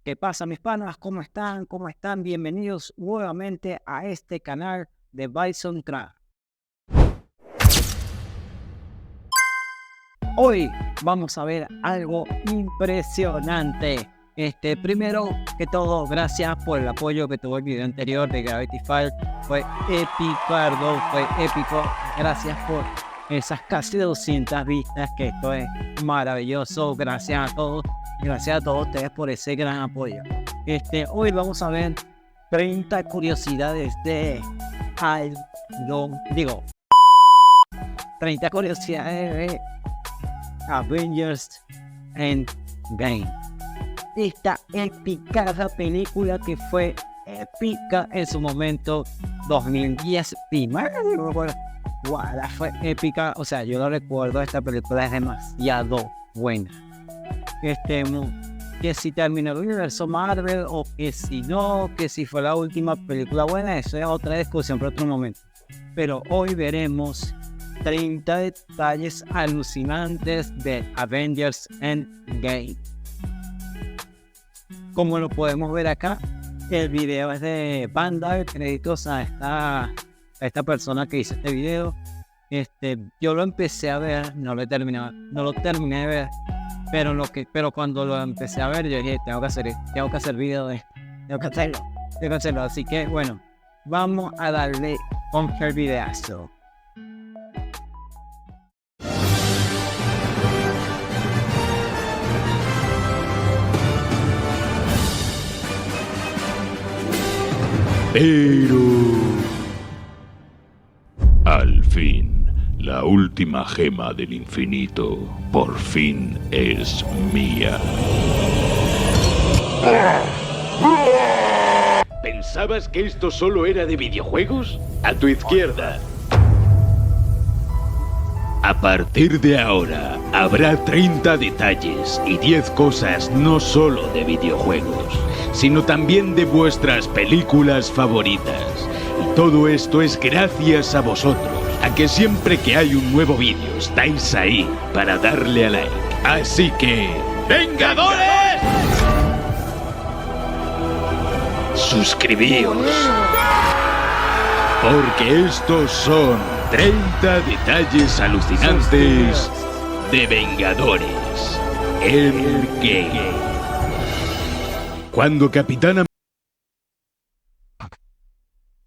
¿Qué pasa, mis panas? ¿Cómo están? ¿Cómo están? Bienvenidos nuevamente a este canal de Bison Craft. Hoy vamos a ver algo impresionante. Primero que todo, gracias por el apoyo que tuvo el video anterior de Gravity Falls. Fue épico, fue épico. Gracias por esas casi 200 vistas, que esto es maravilloso. Gracias a todos. Gracias a todos ustedes por ese gran apoyo. Hoy vamos a ver 30 curiosidades de 30 curiosidades de Avengers Endgame. Esta épica película que fue épica en su momento, 2010. Fue épica. O sea, yo lo recuerdo, esta película es demasiado buena. Que si terminó el universo Marvel o que si no, que si fue la última película buena, eso es otra discusión para otro momento. Pero hoy veremos 30 detalles alucinantes de Avengers Endgame. Como lo podemos ver acá, el video es de Panda. Créditos a esta persona que hizo este video. Yo lo empecé a ver, no lo terminé de ver. Pero cuando lo empecé a ver, yo dije, tengo que hacer video de esto, tengo que hacerlo. Así que bueno, vamos a darle con el videazo. Pero al fin, la última gema del infinito por fin es mía. ¿Pensabas que esto solo era de videojuegos? A tu izquierda. A partir de ahora, habrá 30 detalles y 10 cosas no solo de videojuegos, sino también de vuestras películas favoritas. Y todo esto es gracias a vosotros, a que siempre que hay un nuevo vídeo estáis ahí para darle a like. Así que... ¡Vengadores! Suscribíos. Porque estos son 30 detalles alucinantes de Vengadores Endgame. Cuando Capitán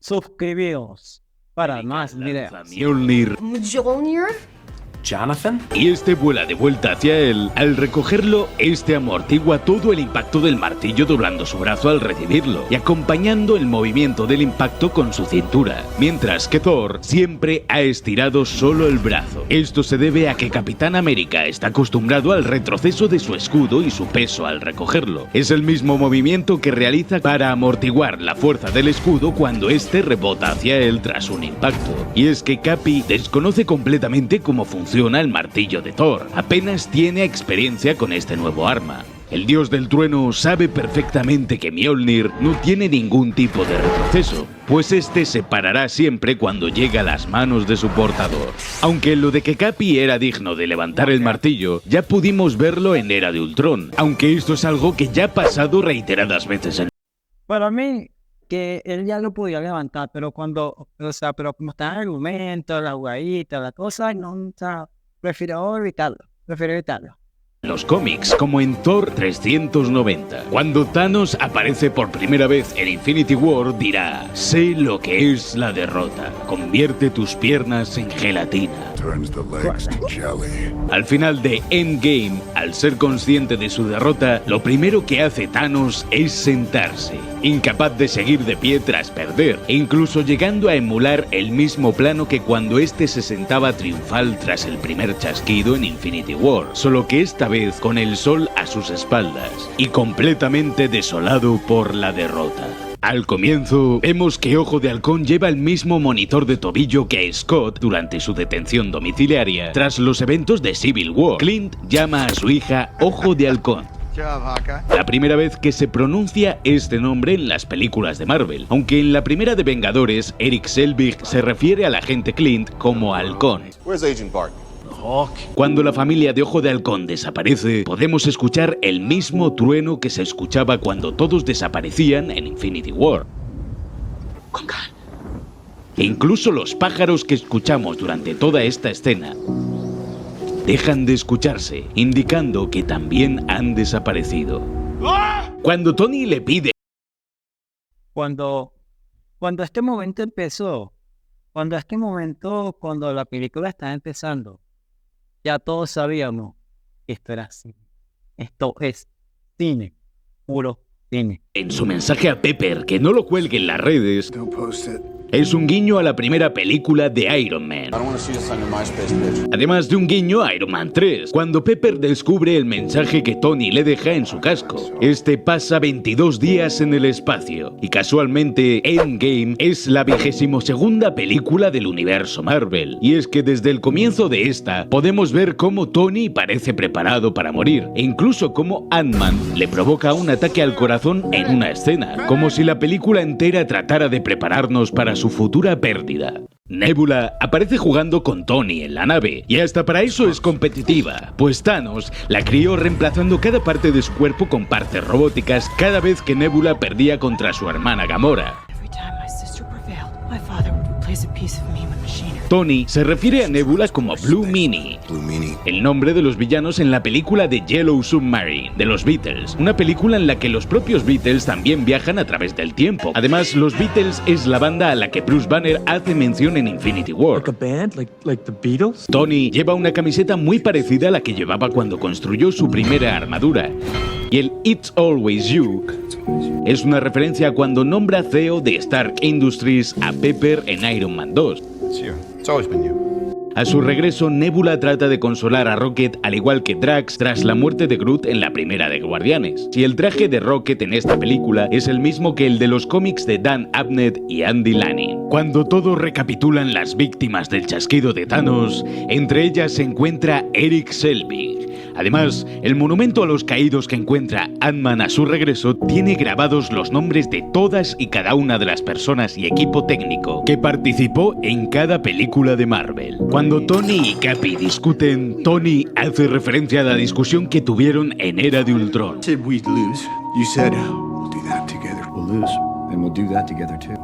Suscribíos para más videos. Mjolnir, Jonathan? y vuela de vuelta hacia él. Al recogerlo, amortigua todo el impacto del martillo, doblando su brazo al recibirlo y acompañando el movimiento del impacto con su cintura, mientras que Thor siempre ha estirado solo el brazo. Esto se debe a que Capitán América está acostumbrado al retroceso de su escudo y su peso al recogerlo. Es el mismo movimiento que realiza para amortiguar la fuerza del escudo cuando rebota hacia él tras un impacto. Y es que Capi desconoce completamente cómo funciona el martillo de Thor. Apenas tiene experiencia con este nuevo arma. El dios del trueno sabe perfectamente que Mjolnir no tiene ningún tipo de retroceso, pues se parará siempre cuando llega a las manos de su portador. Aunque lo de que Capi era digno de levantar el martillo, ya pudimos verlo en Era de Ultron, aunque esto es algo que ya ha pasado reiteradas veces en... Para mí, que él ya lo podía levantar, pero como está en el momento, la jugadita, la cosa, no, prefiero evitarlo. los cómics, como en Thor 390. Cuando Thanos aparece por primera vez en Infinity War, dirá: sé lo que es la derrota, convierte tus piernas en gelatina. Al final de Endgame, al ser consciente de su derrota, lo primero que hace Thanos es sentarse, incapaz de seguir de pie tras perder, e incluso llegando a emular el mismo plano que cuando se sentaba triunfal tras el primer chasquido en Infinity War, solo que esta vez con el sol a sus espaldas y completamente desolado por la derrota. Al comienzo, vemos que Ojo de Halcón lleva el mismo monitor de tobillo que Scott durante su detención domiciliaria tras los eventos de Civil War. Clint llama a su hija Ojo de Halcón. La primera vez que se pronuncia este nombre en las películas de Marvel, aunque en la primera de Vengadores, Erik Selvig se refiere al agente Clint como Halcón. Cuando la familia de Ojo de Halcón desaparece, podemos escuchar el mismo trueno que se escuchaba cuando todos desaparecían en Infinity War. E incluso los pájaros que escuchamos durante toda esta escena dejan de escucharse, indicando que también han desaparecido. Cuando Tony le pide... Cuando este momento empezó, cuando la película estaba empezando, ya todos sabíamos que esto era cine. Esto es cine, puro cine. En su mensaje a Pepper, que no lo cuelgue en las redes, es un guiño a la primera película de Iron Man. Además de un guiño a Iron Man 3, cuando Pepper descubre el mensaje que Tony le deja en su casco. Este pasa 22 días en el espacio, y casualmente Endgame es la 22ª película del universo Marvel. Y es que desde el comienzo de esta, podemos ver cómo Tony parece preparado para morir, e incluso cómo Ant-Man le provoca un ataque al corazón en una escena, como si la película entera tratara de prepararnos para su futura pérdida. Nebula aparece jugando con Tony en la nave, y hasta para eso es competitiva, pues Thanos la crió reemplazando cada parte de su cuerpo con partes robóticas cada vez que Nebula perdía contra su hermana Gamora. Tony se refiere a Nebula como Blue Meanie, el nombre de los villanos en la película de Yellow Submarine, de los Beatles, una película en la que los propios Beatles también viajan a través del tiempo. Además, los Beatles es la banda a la que Bruce Banner hace mención en Infinity War. Tony lleva una camiseta muy parecida a la que llevaba cuando construyó su primera armadura. Y el It's Always You es una referencia a cuando nombra CEO de Stark Industries a Pepper en Iron Man 2. A su regreso, Nebula trata de consolar a Rocket al igual que Drax tras la muerte de Groot en la primera de Guardianes. Si el traje de Rocket en esta película es el mismo que el de los cómics de Dan Abnett y Andy Lanning. Cuando todos recapitulan las víctimas del chasquido de Thanos, entre ellas se encuentra Eric Selvig. Además, el monumento a los caídos que encuentra Ant-Man a su regreso tiene grabados los nombres de todas y cada una de las personas y equipo técnico que participó en cada película de Marvel. Cuando Tony y Cappy discuten, Tony hace referencia a la discusión que tuvieron en Era de Ultron.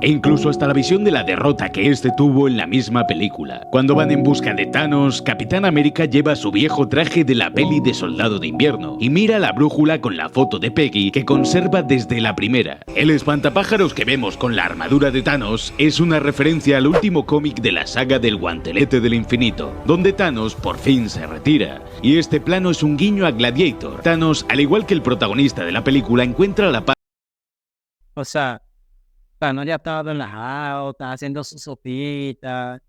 E incluso hasta la visión de la derrota que este tuvo en la misma película. Cuando van en busca de Thanos, Capitán América lleva su viejo traje de la peli de Soldado de Invierno y mira la brújula con la foto de Peggy que conserva desde la primera. El espantapájaros que vemos con la armadura de Thanos es una referencia al último cómic de la saga del Guantelete del Infinito, donde Thanos por fin se retira. Y este plano es un guiño a Gladiator. Thanos, al igual que el protagonista de la película, encuentra la paz. O sea, Thanos ya estaba relajado, estaba haciendo su sopita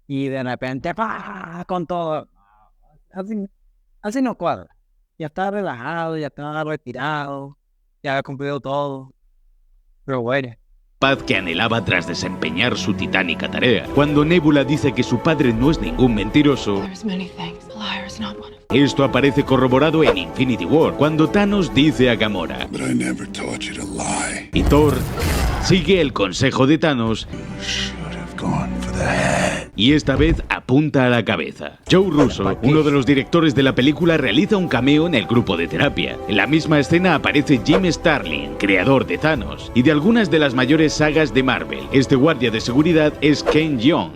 y de repente ¡pah! Con todo. Así no cuadra. Ya estaba relajado, ya estaba retirado, ya había cumplido todo. Pero bueno. Paz que anhelaba tras desempeñar su titánica tarea. Cuando Nebula dice que su padre no es ningún mentiroso, esto aparece corroborado en Infinity War, cuando Thanos dice a Gamora. Y Thor sigue el consejo de Thanos y esta vez apunta a la cabeza. Joe Russo, uno de los directores de la película, realiza un cameo en el grupo de terapia. En la misma escena aparece Jim Starlin, creador de Thanos y de algunas de las mayores sagas de Marvel. Este guardia de seguridad es Ken Jeong,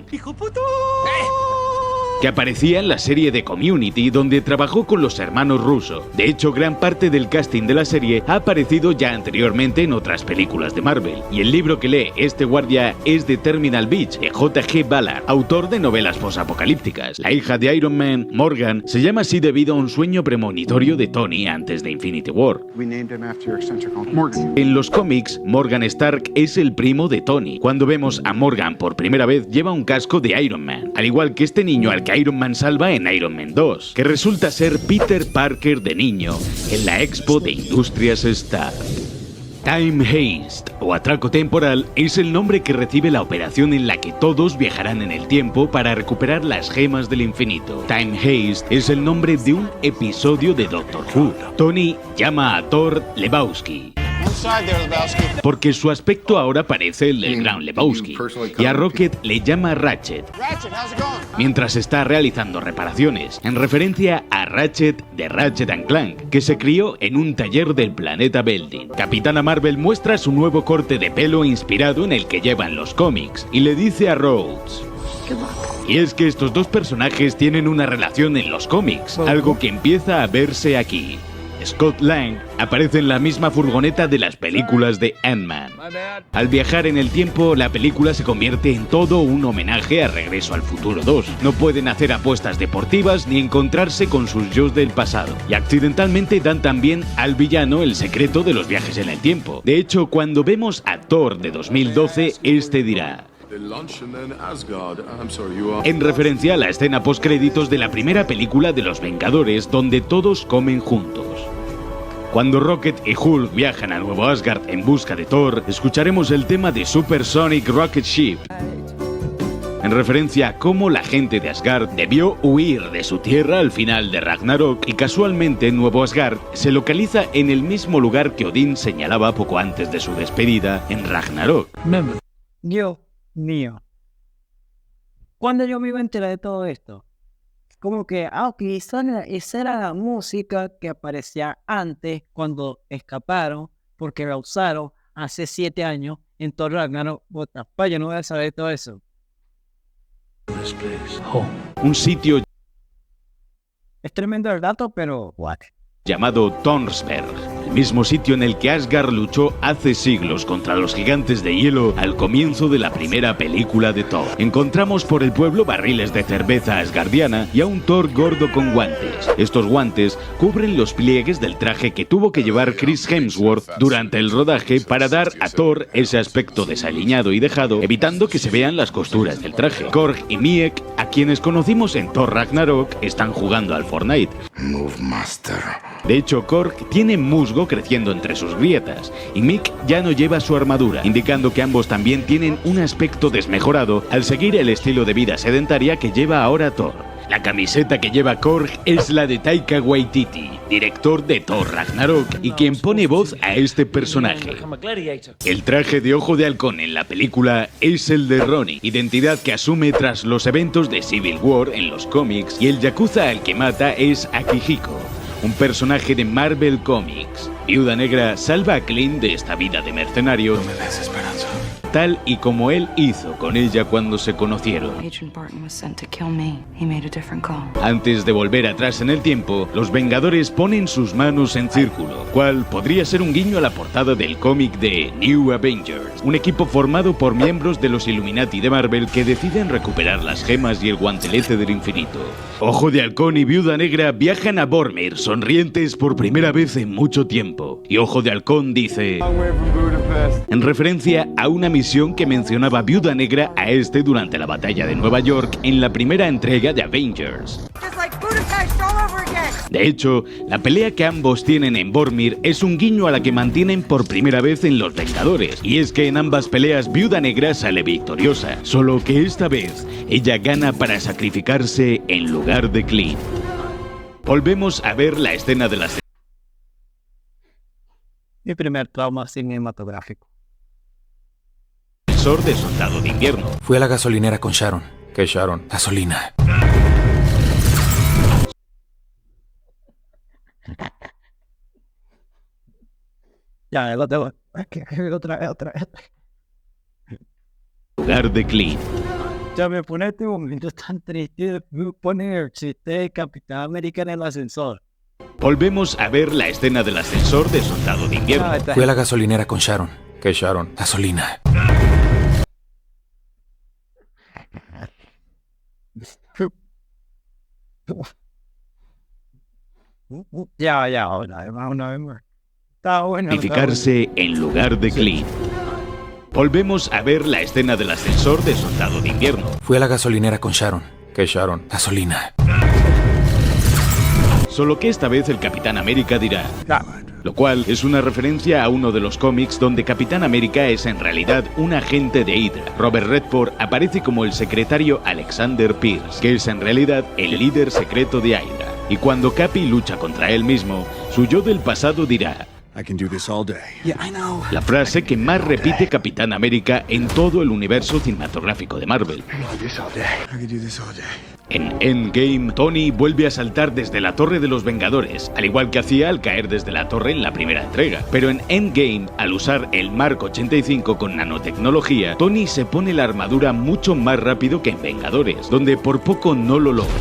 que aparecía en la serie de Community, donde trabajó con los hermanos Russo. De hecho, gran parte del casting de la serie ha aparecido ya anteriormente en otras películas de Marvel. Y el libro que lee este guardia es de Terminal Beach, de J.G. Ballard, autor de novelas posapocalípticas. La hija de Iron Man, Morgan, se llama así debido a un sueño premonitorio de Tony antes de Infinity War. En los cómics, Morgan Stark es el primo de Tony. Cuando vemos a Morgan por primera vez, lleva un casco de Iron Man, al igual que este niño al que Iron Man salva en Iron Man 2, que resulta ser Peter Parker de niño en la Expo de Industrias Stark. Time Heist, o atraco temporal, es el nombre que recibe la operación en la que todos viajarán en el tiempo para recuperar las gemas del infinito. Time Heist es el nombre de un episodio de Doctor Who. Tony llama a Thor Lebowski porque su aspecto ahora parece el del Gran Lebowski, y a Rocket le llama Ratchet, mientras está realizando reparaciones, en referencia a Ratchet de Ratchet & Clank, que se crió en un taller del planeta Belding. Capitana Marvel muestra su nuevo corte de pelo inspirado en el que llevan los cómics, y le dice a Rhodes: y es que estos dos personajes tienen una relación en los cómics, algo que empieza a verse aquí. Scott Lang aparece en la misma furgoneta de las películas de Ant-Man. Al viajar en el tiempo, la película se convierte en todo un homenaje a Regreso al Futuro 2. No pueden hacer apuestas deportivas ni encontrarse con sus yos del pasado. Y accidentalmente dan también al villano el secreto de los viajes en el tiempo. De hecho, cuando vemos a Thor de 2012, este dirá: en referencia a la escena postcréditos de la primera película de Los Vengadores, donde todos comen juntos. Cuando Rocket y Hulk viajan a Nuevo Asgard en busca de Thor, escucharemos el tema de Supersonic Rocket Ship, en referencia a cómo la gente de Asgard debió huir de su tierra al final de Ragnarok, y casualmente Nuevo Asgard se localiza en el mismo lugar que Odín señalaba poco antes de su despedida en Ragnarok. Dios mío. Cuando yo me iba a enterar de todo esto, como que, ok, esa era la música que aparecía antes cuando escaparon, porque la usaron hace 7 años en Thor Ragnarok. Yo no voy a saber todo eso. Un sitio Es tremendo el dato, pero what? llamado Tonsberg, el mismo sitio en el que Asgard luchó hace siglos contra los gigantes de hielo al comienzo de la primera película de Thor. Encontramos por el pueblo barriles de cerveza asgardiana y a un Thor gordo con guantes. Estos guantes cubren los pliegues del traje que tuvo que llevar Chris Hemsworth durante el rodaje para dar a Thor ese aspecto desaliñado y dejado, evitando que se vean las costuras del traje. Korg y Miek, a quienes conocimos en Thor Ragnarok, están jugando al Fortnite. De hecho, Korg tiene musgo creciendo entre sus grietas, y Mick ya no lleva su armadura, indicando que ambos también tienen un aspecto desmejorado al seguir el estilo de vida sedentaria que lleva ahora Thor. La camiseta que lleva Korg es la de Taika Waititi, director de Thor Ragnarok y quien pone voz a este personaje. El traje de Ojo de Halcón en la película es el de Ronnie, identidad que asume tras los eventos de Civil War en los cómics, y el yakuza al que mata es Akihiko, un personaje de Marvel Comics. Viuda Negra salva a Clint de esta vida de mercenario, No me des esperanza. tal y como él hizo con ella cuando se conocieron. Agent Barton was sent to kill me. He made a different call. Antes de volver atrás en el tiempo, los Vengadores ponen sus manos en círculo, cual podría ser un guiño a la portada del cómic de New Avengers, un equipo formado por miembros de los Illuminati de Marvel que deciden recuperar las gemas y el guantelete del infinito. Ojo de Halcón y Viuda Negra viajan a Vormir sonrientes por primera vez en mucho tiempo, y Ojo de Halcón dice, en referencia a una misión que mencionaba Viuda Negra a este durante la batalla de Nueva York en la primera entrega de Avengers. De hecho, la pelea que ambos tienen en Vormir es un guiño a la que mantienen por primera vez en Los Vengadores, y es que en ambas peleas Viuda Negra sale victoriosa, solo que esta vez ella gana para sacrificarse en lugar de Clint. Volvemos a ver la escena de la Mi primer trauma cinematográfico. ascensor de Soldado de Invierno. Fui a la gasolinera con Sharon. ¿Qué Sharon? Gasolina. Ya, lo tengo. Otra vez. Lugar de Clint. Ya me pone este momento tan triste. Me pone el chiste de Capitán América en el ascensor. Volvemos a ver la escena del ascensor de Soldado de Invierno. Fui a la gasolinera con Sharon. ¿Qué Sharon? Gasolina. Ya, una vez más. Está bueno. Sacrificarse en lugar de Clint. Volvemos a ver la escena del ascensor de Soldado de Invierno. Fui a la gasolinera con Sharon. ¿Qué Sharon? Gasolina. Solo que esta vez el Capitán América dirá, lo cual es una referencia a uno de los cómics donde Capitán América es en realidad un agente de Hydra. Robert Redford aparece como el secretario Alexander Pierce, que es en realidad el líder secreto de Hydra. Y cuando Capi lucha contra él mismo, su yo del pasado dirá, I can do this all day. Yeah, I know. La frase que más repite Capitán América en todo el universo cinematográfico de Marvel. I can do this all day. I can do this all day. En Endgame, Tony vuelve a saltar desde la Torre de los Vengadores, al igual que hacía al caer desde la torre en la primera entrega. Pero en Endgame, al usar el Mark 85 con nanotecnología, Tony se pone la armadura mucho más rápido que en Vengadores, donde por poco no lo logra.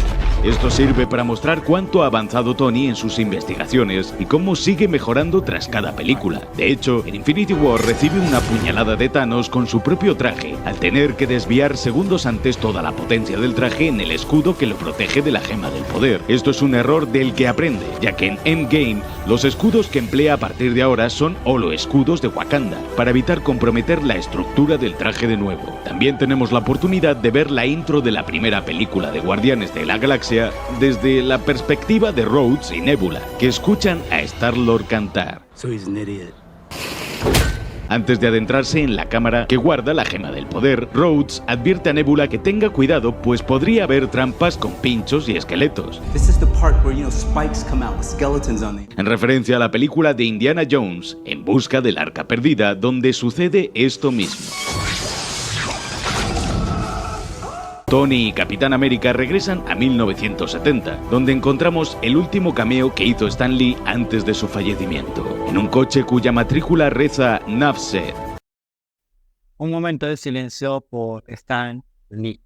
Esto sirve para mostrar cuánto ha avanzado Tony en sus investigaciones y cómo sigue mejorando tras cada película. De hecho, en Infinity War recibe una puñalada de Thanos con su propio traje, al tener que desviar segundos antes toda la potencia del traje en el escudo que lo protege de la gema del poder. Esto es un error del que aprende, ya que en Endgame los escudos que emplea a partir de ahora son holoescudos de Wakanda, para evitar comprometer la estructura del traje de nuevo. También tenemos la oportunidad de ver la intro de la primera película de Guardianes de la Galaxia desde la perspectiva de Rhodes y Nebula, que escuchan a Star-Lord cantar. So he's an idiot. Antes de adentrarse en la cámara que guarda la gema del poder, Rhodes advierte a Nebula que tenga cuidado, pues podría haber trampas con pinchos y esqueletos. This is the part where, spikes come out with skeletons on them. En referencia a la película de Indiana Jones, En busca del arca perdida, donde sucede esto mismo. Tony y Capitán América regresan a 1970, donde encontramos el último cameo que hizo Stan Lee antes de su fallecimiento, en un coche cuya matrícula reza Nafset. Un momento de silencio por Stan Lee.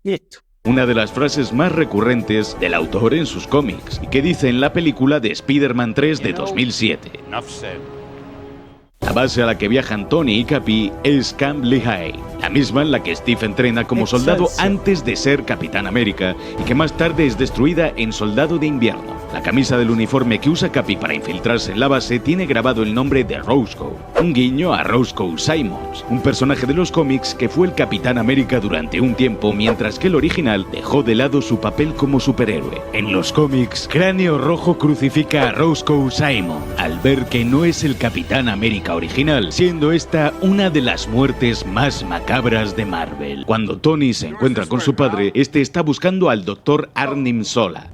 Listo. Una de las frases más recurrentes del autor en sus cómics, y que dice en la película de Spider-Man 3 de 2007. La base a la que viajan Tony y Capi es Camp Lehigh, la misma en la que Steve entrena como soldado antes de ser Capitán América y que más tarde es destruida en Soldado de Invierno. La camisa del uniforme que usa Capi para infiltrarse en la base tiene grabado el nombre de Roscoe, un guiño a Roscoe Simmons, un personaje de los cómics que fue el Capitán América durante un tiempo, mientras que el original dejó de lado su papel como superhéroe. En los cómics, Cráneo Rojo crucifica a Roscoe Simmons al ver que no es el Capitán América original, siendo esta una de las muertes más macabras de Marvel. Cuando Tony se encuentra con su padre, este está buscando al Dr. Arnim Zola.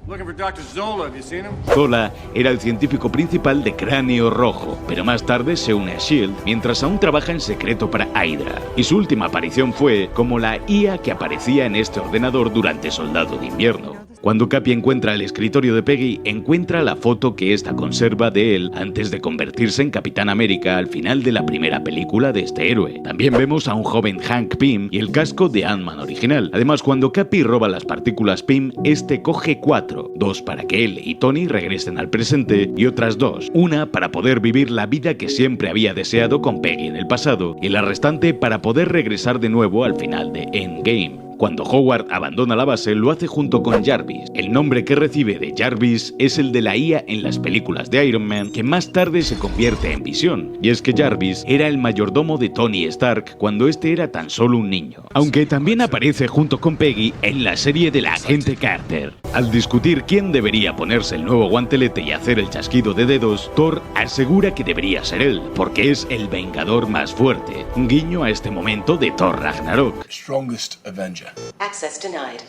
Zola era el científico principal de Cráneo Rojo, pero más tarde se une a S.H.I.E.L.D. mientras aún trabaja en secreto para Hydra, y su última aparición fue como la IA que aparecía en este ordenador durante Soldado de Invierno. Cuando Capi encuentra el escritorio de Peggy, encuentra la foto que ésta conserva de él antes de convertirse en Capitán América al final de la primera película de este héroe. También vemos a un joven Hank Pym y el casco de Ant-Man original. Además, cuando Capi roba las partículas Pym, este coge 4, 2 para que él y Tony regresen al presente y otras 2, una para poder vivir la vida que siempre había deseado con Peggy en el pasado y la restante para poder regresar de nuevo al final de Endgame. Cuando Howard abandona la base, lo hace junto con Jarvis. El nombre que recibe de Jarvis es el de la IA en las películas de Iron Man, que más tarde se convierte en Visión. Y es que Jarvis era el mayordomo de Tony Stark cuando este era tan solo un niño. Aunque también aparece junto con Peggy en la serie de la agente Carter. Al discutir quién debería ponerse el nuevo guantelete y hacer el chasquido de dedos, Thor asegura que debería ser él, porque es el vengador más fuerte. Un guiño a este momento de Thor Ragnarok. Strongest Avenger. Access denied.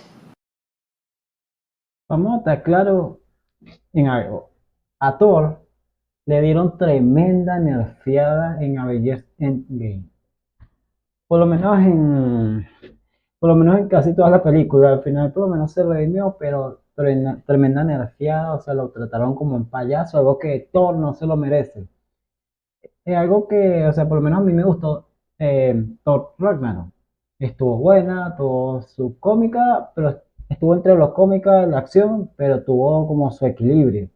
Vamos a estar claros en algo. A Thor le dieron tremenda nerfeada en Avengers Endgame. Por lo menos en casi toda la película. Al final por lo menos se redimió, pero tremenda nerfeada. O sea, lo trataron como un payaso, algo que Thor no se lo merece. Es algo que, o sea, por lo menos a mí me gustó Thor Ragnarok. Estuvo buena, tuvo su cómica, pero estuvo entre los cómicas, la acción, pero tuvo como su equilibrio.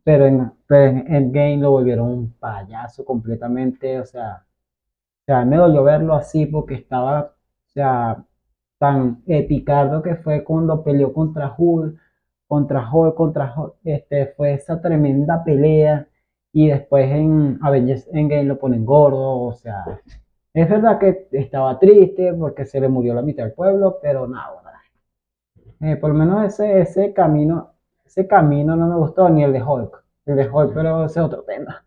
Pero en Endgame lo volvieron un payaso completamente, o sea, me dolió verlo así porque estaba, o sea, tan epicardo que fue cuando peleó contra Hulk, fue esa tremenda pelea y después en Avengers Endgame lo ponen gordo, o sea... Es verdad que estaba triste porque se le murió la mitad del pueblo, pero nada, por lo menos ese camino no me gustó, ni el de Hulk. Pero ese es otro tema.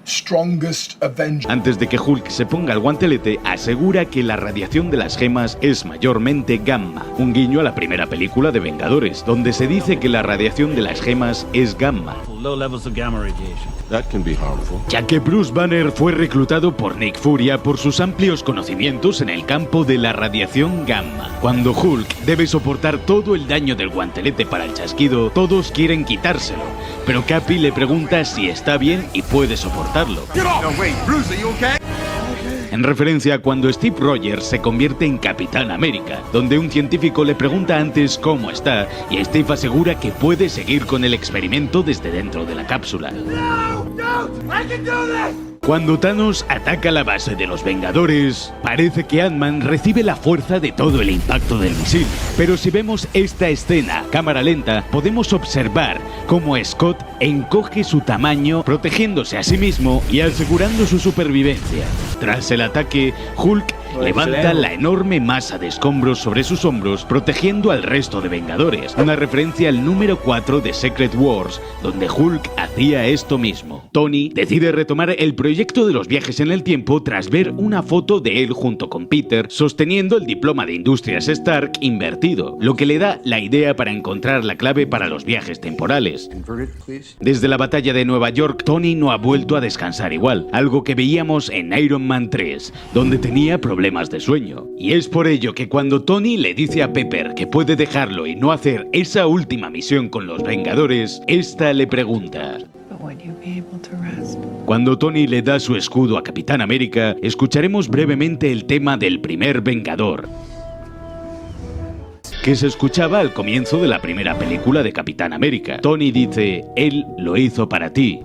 Strongest Avenger. Antes de que Hulk se ponga el guantelete, asegura que la radiación de las gemas es mayormente gamma, un guiño a la primera película de Vengadores, donde se dice que la radiación de las gemas es gamma. low levels of gamma radiation. That can be harmful. Ya que Bruce Banner fue reclutado por Nick Furia por sus amplios conocimientos en el campo de la radiación gamma. Cuando Hulk debe soportar todo el daño del guantelete para el chasquido, todos quieren quitárselo, pero Cappy le pregunta si está bien y puede soportarlo. No, wait, Bruce, are you okay? En referencia a cuando Steve Rogers se convierte en Capitán América, donde un científico le pregunta antes cómo está y Steve asegura que puede seguir con el experimento desde dentro de la cápsula. Cuando Thanos ataca la base de los Vengadores, parece que Ant-Man recibe la fuerza de todo el impacto del misil. Pero si vemos esta escena a cámara lenta, podemos observar cómo Scott encoge su tamaño, protegiéndose a sí mismo y asegurando su supervivencia. Tras el ataque, Hulk levanta la enorme masa de escombros sobre sus hombros, protegiendo al resto de Vengadores. Una referencia al número 4 de Secret Wars, donde Hulk hacía esto mismo. Tony decide retomar el proyecto de los viajes en el tiempo tras ver una foto de él junto con Peter sosteniendo el diploma de Industrias Stark invertido, lo que le da la idea para encontrar la clave para los viajes temporales. Desde la batalla de Nueva York, Tony no ha vuelto a descansar igual, algo que veíamos en Iron Man 3, donde tenía problemas de sueño. Y es por ello que cuando Tony le dice a Pepper que puede dejarlo y no hacer esa última misión con los Vengadores, esta le pregunta: Cuando Tony le da su escudo a Capitán América, escucharemos brevemente el tema del primer Vengador, que se escuchaba al comienzo de la primera película de Capitán América. Tony dice: él lo hizo para ti,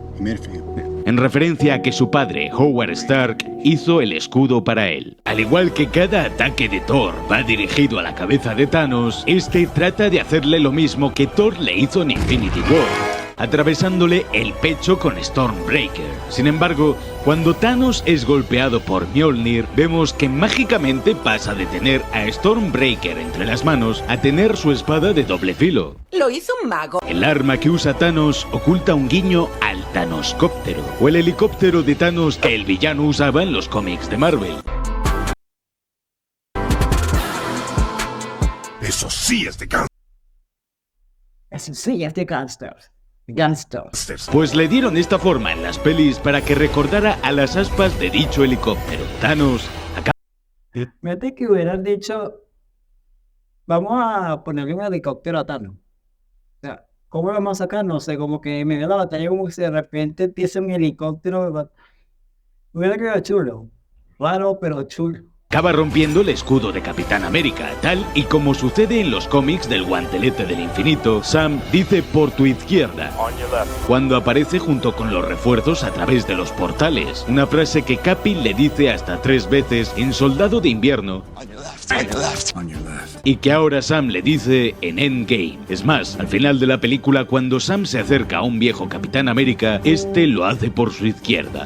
en referencia a que su padre, Howard Stark, hizo el escudo para él. Al igual que cada ataque de Thor va dirigido a la cabeza de Thanos, este trata de hacerle lo mismo que Thor le hizo en Infinity War, atravesándole el pecho con Stormbreaker. Sin embargo, cuando Thanos es golpeado por Mjolnir, vemos que mágicamente pasa de tener a Stormbreaker entre las manos a tener su espada de doble filo. Lo hizo un mago. El arma que usa Thanos oculta un guiño al Thanoscóptero, o el helicóptero de Thanos que el villano usaba en los cómics de Marvel. Eso sí es de Eso sí es de gangsters. Gangsters. Pues le dieron esta forma en las pelis para que recordara a las aspas de dicho helicóptero. Thanos acá. Fíjate que hubieran dicho: vamos a ponerle un helicóptero a Thanos. O sea, ¿cómo lo vamos a sacar? No sé, como que en medio de la batalla, como que si de repente empieza un helicóptero. Hubiera quedado chulo. Raro, pero chulo. Acaba rompiendo el escudo de Capitán América, tal y como sucede en los cómics del Guantelete del Infinito. Sam dice: por tu izquierda, cuando aparece junto con los refuerzos a través de los portales, una frase que Cappy le dice hasta 3 veces en Soldado de Invierno, y que ahora Sam le dice en Endgame. Es más, al final de la película, cuando Sam se acerca a un viejo Capitán América, este lo hace por su izquierda.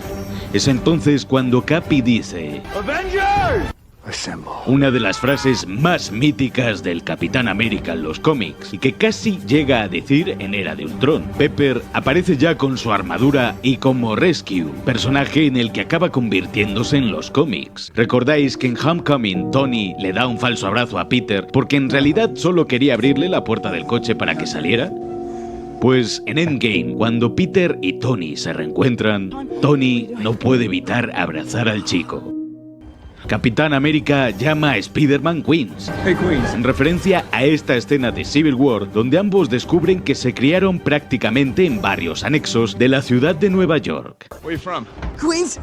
Es entonces cuando Cappy dice: ¡Avengers! Una de las frases más míticas del Capitán América en los cómics, y que casi llega a decir en Era de Ultron. Pepper aparece ya con su armadura y como Rescue, personaje en el que acaba convirtiéndose en los cómics. ¿Recordáis que en Homecoming Tony le da un falso abrazo a Peter porque en realidad solo quería abrirle la puerta del coche para que saliera? Pues en Endgame, cuando Peter y Tony se reencuentran, Tony no puede evitar abrazar al chico. Capitán América llama a Spider-Man Queens, en referencia a esta escena de Civil War, donde ambos descubren que se criaron prácticamente en barrios anexos de la ciudad de Nueva York. Where you from? Queens.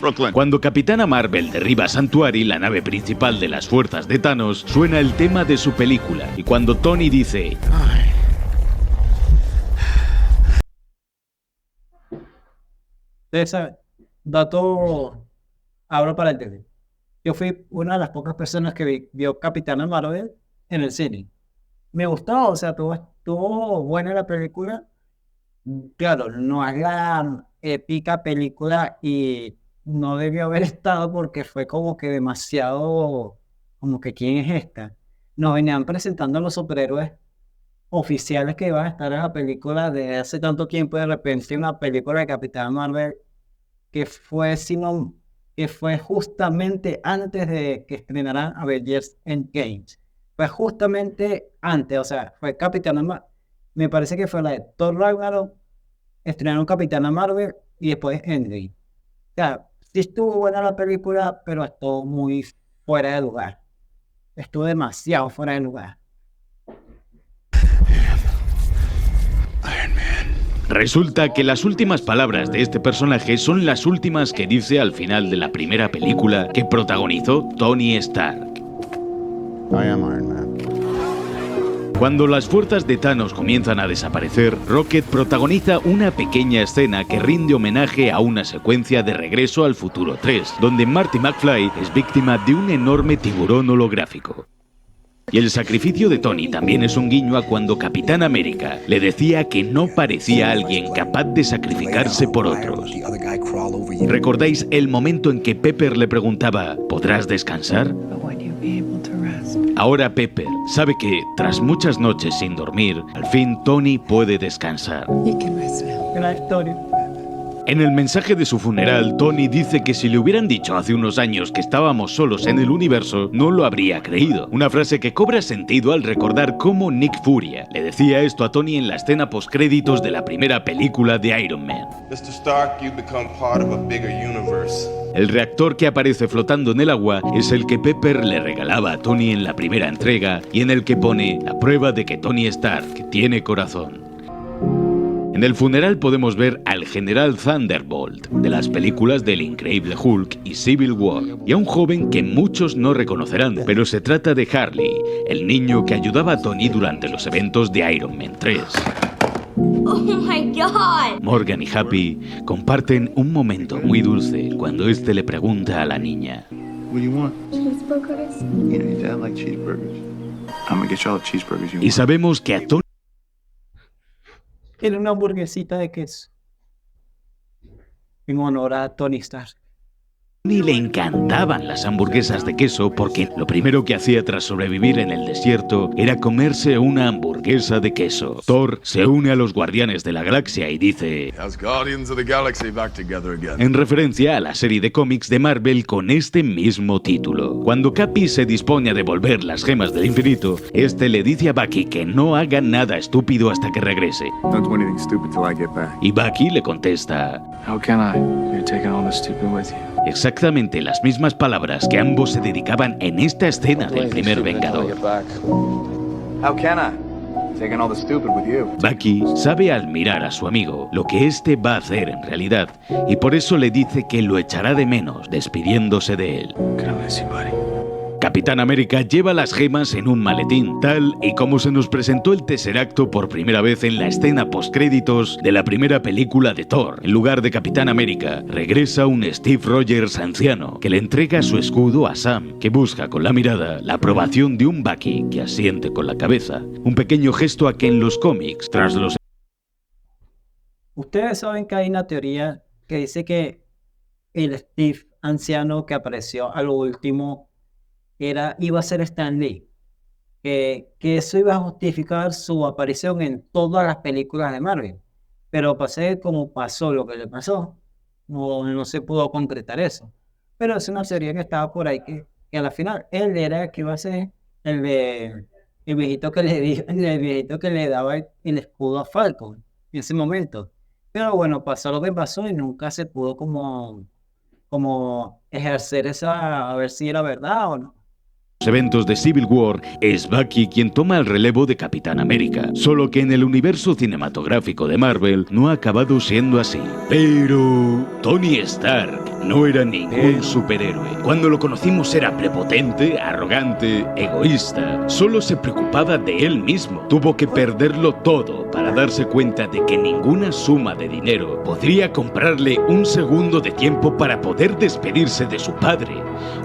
Brooklyn. Cuando Capitana Marvel derriba Sanctuary, la nave principal de las fuerzas de Thanos, suena el tema de su película, y cuando Tony dice: Ese dato, abro para el tele. Yo fui una de las pocas personas que vio Capitana Marvel en el cine. Me gustó, o sea, estuvo buena la película. Claro, no es la épica película y no debió haber estado porque fue como que demasiado, como que ¿quién es esta? Nos venían presentando a los superhéroes oficiales que iban a estar en la película de hace tanto tiempo, y de repente una película de Capitán Marvel que fue justamente antes de que estrenaran Avengers Endgame. Fue justamente antes, o sea, fue Capitán Marvel. me parece que fue la de Thor Ragnarok, estrenaron Capitana Marvel y después Endgame. O sea, sí estuvo buena la película, pero estuvo muy fuera de lugar. Estuvo demasiado fuera de lugar. Resulta que las últimas palabras de este personaje son las últimas que dice al final de la primera película que protagonizó Tony Stark. I am Iron Man. Cuando las fuerzas de Thanos comienzan a desaparecer, Rocket protagoniza una pequeña escena que rinde homenaje a una secuencia de Regreso al Futuro 3, donde Marty McFly es víctima de un enorme tiburón holográfico. Y el sacrificio de Tony también es un guiño a cuando Capitán América le decía que no parecía alguien capaz de sacrificarse por otros. ¿Recordáis el momento en que Pepper le preguntaba, ¿podrás descansar? Ahora Pepper sabe que, tras muchas noches sin dormir, al fin Tony puede descansar. Gran historia. En el mensaje de su funeral, Tony dice que si le hubieran dicho hace unos años que estábamos solos en el universo, no lo habría creído. Una frase que cobra sentido al recordar cómo Nick Furia le decía esto a Tony en la escena postcréditos de la primera película de Iron Man. Mr. Stark, you've become part of a bigger universe. El reactor que aparece flotando en el agua es el que Pepper le regalaba a Tony en la primera entrega y en el que pone la prueba de que Tony Stark tiene corazón. En el funeral podemos ver al General Thunderbolt de las películas del Increíble Hulk y Civil War, y a un joven que muchos no reconocerán, pero se trata de Harley, el niño que ayudaba a Tony durante los eventos de Iron Man 3. Oh my God. Morgan y Happy comparten un momento muy dulce cuando este le pregunta a la niña. What do you want? Cheeseburgers. You know, your dad likes cheeseburgers. I'm gonna get you all the cheeseburgers you Y want. sabemos que a Tony Tiene una hamburguesita de queso. En honor a Tony Stark. le encantaban las hamburguesas de queso porque lo primero que hacía tras sobrevivir en el desierto era comerse una hamburguesa de queso. Thor se une a los Guardianes de la Galaxia y dice, As Guardians of the Galaxy back together again. en referencia a la serie de cómics de Marvel con este mismo título. Cuando Capi se dispone a devolver las gemas del infinito, este le dice a Bucky que no haga nada estúpido hasta que regrese. Don't do anything stupid till I get back. Y Bucky le contesta, How can I? You're taking all the stupid with you. exactamente las mismas palabras que ambos se dedicaban en esta escena del primer Vengador. How can I? Taking all the stupid with you. Bucky sabe al mirar a su amigo lo que este va a hacer en realidad, y por eso le dice que lo echará de menos despidiéndose de él. Gonna miss you, buddy. Capitán América lleva las gemas en un maletín, tal y como se nos presentó el Tesseracto por primera vez en la escena postcréditos de la primera película de Thor. En lugar de Capitán América, regresa un Steve Rogers anciano que le entrega su escudo a Sam, que busca con la mirada la aprobación de un Bucky que asiente con la cabeza. Un pequeño gesto a que en los cómics, tras los... Ustedes saben que hay una teoría que dice que el Steve anciano que apareció a lo último iba a ser Stan Lee, que eso iba a justificar su aparición en todas las películas de Marvel, pero pasé como pasó lo que le pasó, no se pudo concretar eso, pero es una teoría que estaba por ahí que a la final él era el que iba a ser el viejito que el viejito que le daba el escudo a Falcon en ese momento, pero bueno, pasó lo que pasó y nunca se pudo como ejercer esa, a ver si era verdad o no. eventos de Civil War, es Bucky quien toma el relevo de Capitán América, solo que en el universo cinematográfico de Marvel no ha acabado siendo así. Pero Tony Stark no era ningún superhéroe. Cuando lo conocimos era prepotente, arrogante, egoísta, solo se preocupaba de él mismo. Tuvo que perderlo todo para darse cuenta de que ninguna suma de dinero podría comprarle un segundo de tiempo para poder despedirse de su padre,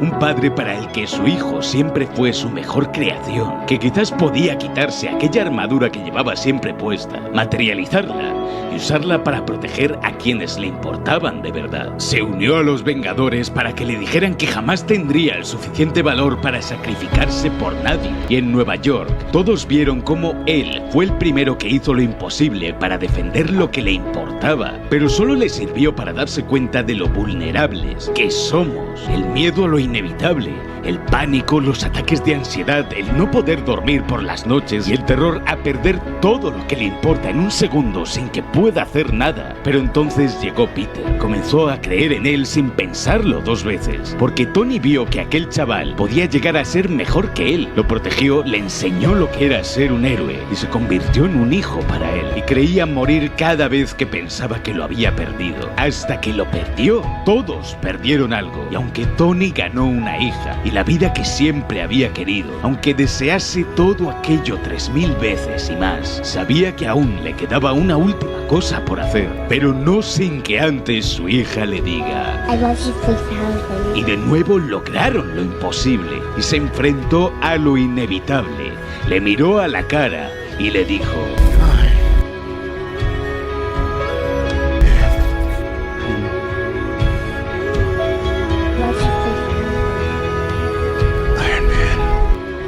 un padre para el que su hijo siempre fue su mejor creación, que quizás podía quitarse aquella armadura que llevaba siempre puesta, materializarla y usarla para proteger a quienes le importaban de verdad. Se unió a los los Vengadores para que le dijeran que jamás tendría el suficiente valor para sacrificarse por nadie. Y en Nueva York, todos vieron cómo él fue el primero que hizo lo imposible para defender lo que le importaba, pero solo le sirvió para darse cuenta de lo vulnerables que somos. El miedo a lo inevitable, el pánico, los ataques de ansiedad, el no poder dormir por las noches y el terror a perder todo lo que le importa en un segundo sin que pueda hacer nada. Pero entonces llegó Peter, comenzó a creer en él sin pensarlo dos veces, porque Tony vio que aquel chaval podía llegar a ser mejor que él. Lo protegió, le enseñó lo que era ser un héroe y se convirtió en un hijo para él. Y creía morir cada vez que pensaba que lo había perdido, hasta que lo perdió. Todos perdieron algo, y aunque Tony ganó una hija y la vida que siempre había querido, aunque desease todo aquello 3000 veces y más, sabía que aún le quedaba una última cosa por hacer, pero no sin que antes su hija le diga I love you, please. y de nuevo lograron lo imposible y se enfrentó a lo inevitable. Le miró a la cara y le dijo: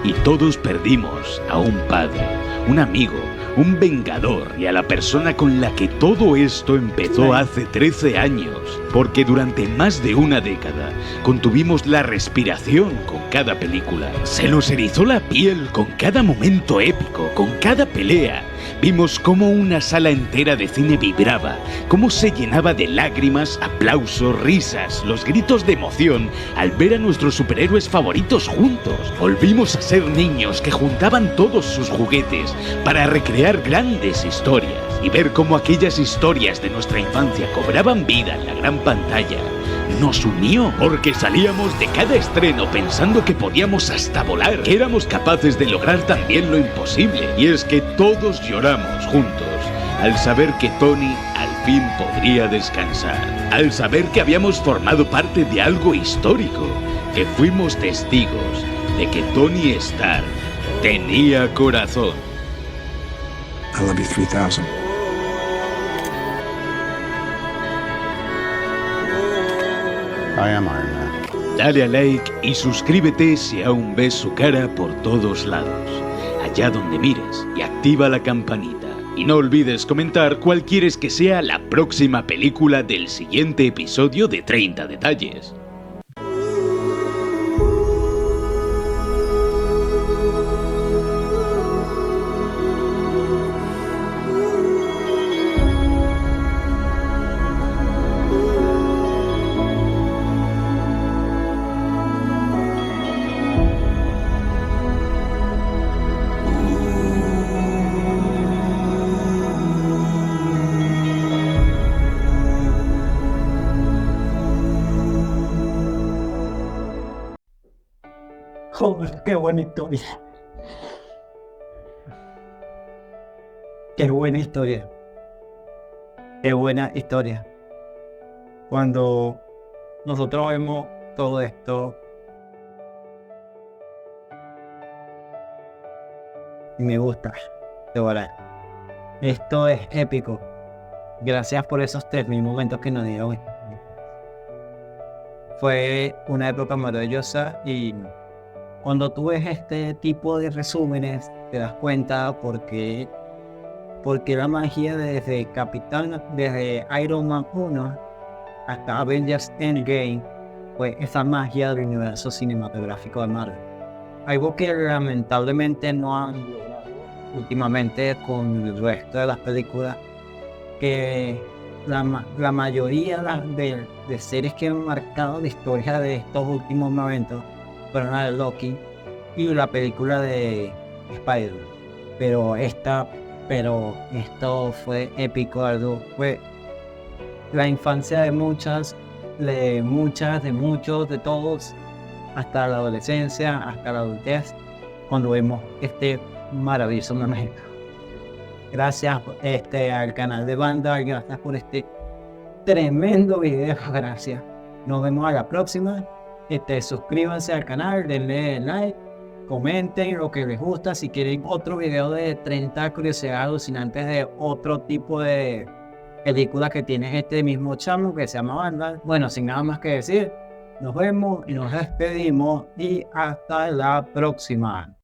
y todos perdimos a un padre, un amigo, un vengador y a la persona con la que todo esto empezó hace 13 años, porque durante más de una década contuvimos la respiración con cada película, se nos erizó la piel con cada momento épico, con cada pelea. Vimos cómo una sala entera de cine vibraba, cómo se llenaba de lágrimas, aplausos, risas, los gritos de emoción al ver a nuestros superhéroes favoritos juntos. Volvimos a ser niños que juntaban todos sus juguetes para recrear grandes historias y ver cómo aquellas historias de nuestra infancia cobraban vida en la gran pantalla. Nos unió porque salíamos de cada estreno pensando que podíamos hasta volar, que éramos capaces de lograr también lo imposible. Y es que todos lloramos juntos al saber que Tony al fin podría descansar, al saber que habíamos formado parte de algo histórico, que fuimos testigos de que Tony Stark tenía corazón. I love you 3000. I am Iron Man. Dale a like y suscríbete si aún ves su cara por todos lados, allá donde mires, y activa la campanita. Y no olvides comentar cuál quieres que sea la próxima película del siguiente episodio de 30 detalles. Joder, qué buena historia. Qué buena historia. Qué buena historia. Cuando nosotros vemos todo esto, y me gusta, de verdad. Esto es épico. Gracias por esos 3000 momentos que nos dieron. Fue una época maravillosa y cuando tú ves este tipo de resúmenes te das cuenta porque la magia desde desde Iron Man 1 hasta Avengers Endgame fue esa magia del universo cinematográfico de Marvel. Algo que lamentablemente no han logrado últimamente con el resto de las películas, que la mayoría de series que han marcado la historia de estos últimos momentos fueron la de Loki y la película de Spider-Man. Pero esto fue épico, algo. Fue la infancia de muchos, de todos, hasta la adolescencia, hasta la adultez, cuando vemos este maravilloso momento. Gracias al canal de Banda, gracias por este tremendo video, gracias. Nos vemos a la próxima. Suscríbanse al canal, denle like, comenten lo que les gusta. Si quieren otro video de 30 curiosidades alucinantes de otro tipo de película que tiene este mismo chamo que se llama Vandal. Bueno, sin nada más que decir, nos vemos y nos despedimos y hasta la próxima.